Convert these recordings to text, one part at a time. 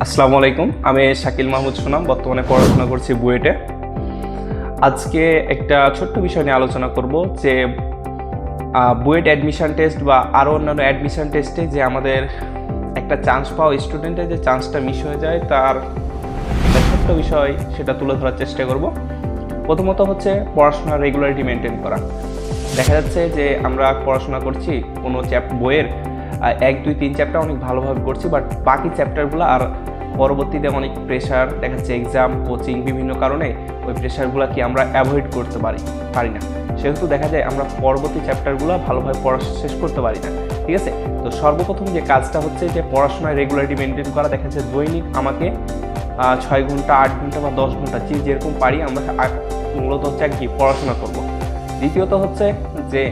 আসসালামু আলাইকুম, আমি শাকিল মাহমুদ সুনাম। বর্তমানে পড়াশোনা করছি বুয়েটে। আজকে একটা ছোট্ট বিষয় নিয়ে আলোচনা করব যে বুয়েট অ্যাডমিশন টেস্ট বা আরও অন্যান্য অ্যাডমিশন টেস্টে যে আমাদের একটা চান্স পাওয়া স্টুডেন্টের যে চান্সটা মিস হয়ে যায়, তার একটা ছোট্ট বিষয় সেটা তুলে ধরার চেষ্টা করব। প্রথমত হচ্ছে পড়াশোনার রেগুলারিটি মেনটেন করা। দেখা যাচ্ছে যে আমরা পড়াশোনা করছি কোনো বইয়ের 1, 2, 3 চ্যাপ্টার অনেক ভালোভাবে করছি, বাট বাকি চ্যাপ্টারগুলো আর পরবর্তীতে অনেক প্রেশার দেখাচ্ছে, এক্সাম, কোচিং, বিভিন্ন কারণে ওই প্রেশারগুলো কি আমরা অ্যাভয়েড করতে পারি না। সেহেতু দেখা যায় আমরা পরবর্তী চ্যাপ্টারগুলো ভালোভাবে পড়া শেষ করতে পারি না। ঠিক আছে, তো সর্বপ্রথম যে কাজটা হচ্ছে যে পড়াশোনায় রেগুলারিটি মেনটেন করা। দেখা যাচ্ছে দৈনিক আমাকে 6 ঘন্টা, 8 ঘন্টা বা 10 ঘন্টা যেরকম পারি আমরা মূলত হচ্ছে কি পড়াশোনা করব। দ্বিতীয়ত হচ্ছে যে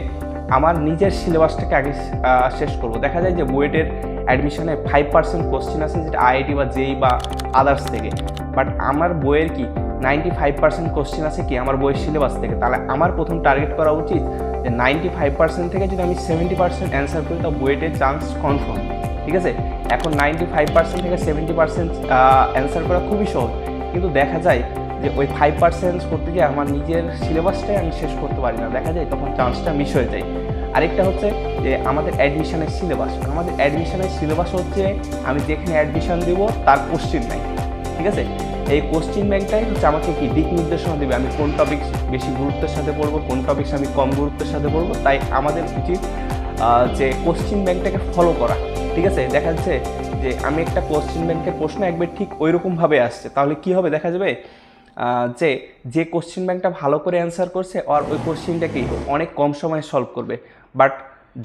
আমার নিজের সিলেবাসটাকে আগে শেষ করব। দেখা যায় যে বুয়েটের অ্যাডমিশনে 5% কোশ্চেন আছে, যেটা আইআইটি বা জেই বা আদার্স থেকে, বাট আমার বইয়ের কি 95% কোশ্চেন আছে কি আমার বইয়ের সিলেবাস থেকে। তাহলে আমার প্রথম টার্গেট করা উচিত যে 95% থেকে যদি আমি 70% অ্যান্সার করি, তা বুয়েটের চান্স কনফার্ম। ঠিক আছে, এখন 95% থেকে 70% অ্যান্সার করা খুবই সহজ, কিন্তু দেখা যায় যে ওই 5% করতে গিয়ে আমার নিজের সিলেবাসটাই আমি শেষ করতে পারি না। দেখা যায় তখন চান্সটা মিস হয়ে যায়। আরেকটা হচ্ছে যে আমাদের অ্যাডমিশনের সিলেবাস হচ্ছে আমি যেখানে অ্যাডমিশন দিব তার কোশ্চিন ব্যাংক। ঠিক আছে, এই কোশ্চিন ব্যাংকটাই হচ্ছে আমাকে কি দিক নির্দেশনা দেবে আমি কোন টপিক বেশি গুরুত্বের সাথে পড়বো, কোন টপিকস আমি কম গুরুত্বের সাথে পড়বো। তাই আমাদের উচিত যে কোশ্চিন ব্যাংকটাকে ফলো করা। ঠিক আছে, দেখা যাচ্ছে যে আমি একটা কোশ্চিন ব্যাংকের প্রশ্ন একবার ঠিক ওইরকমভাবে আসছে, তাহলে কি হবে, দেখা যাবে যে কোশ্চিন ব্যাংকটা ভালো করে অ্যান্সার করছে আর ওই কোশ্চিনটা কি অনেক কম সময়ে সলভ করবে। বাট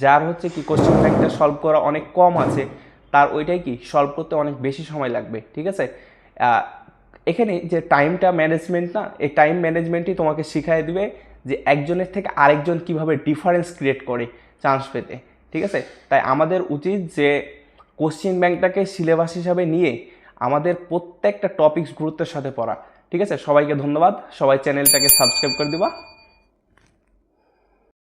যার হচ্ছে কি কোশ্চিন ব্যাংকটা সলভ করা অনেক কম আছে, তার ওইটাই কি সলভ করতে অনেক বেশি সময় লাগবে। ঠিক আছে, এখানে যে টাইমটা ম্যানেজমেন্ট না, এই টাইম ম্যানেজমেন্টই তোমাকে শিখাই দিবে যে একজনের থেকে আরেকজন কিভাবে ডিফারেন্স ক্রিয়েট করে চান্স পেতে। ঠিক আছে, তাই আমাদের উচিত যে কোশ্চিন ব্যাংকটাকে সিলেবাস হিসাবে নিয়ে আমাদের প্রত্যেকটা টপিকস গুরুত্বের সাথে পড়া। ঠিক আছে, সবাইকে ধন্যবাদ, সবাই চ্যানেলটাকে সাবস্ক্রাইব করে দিবা।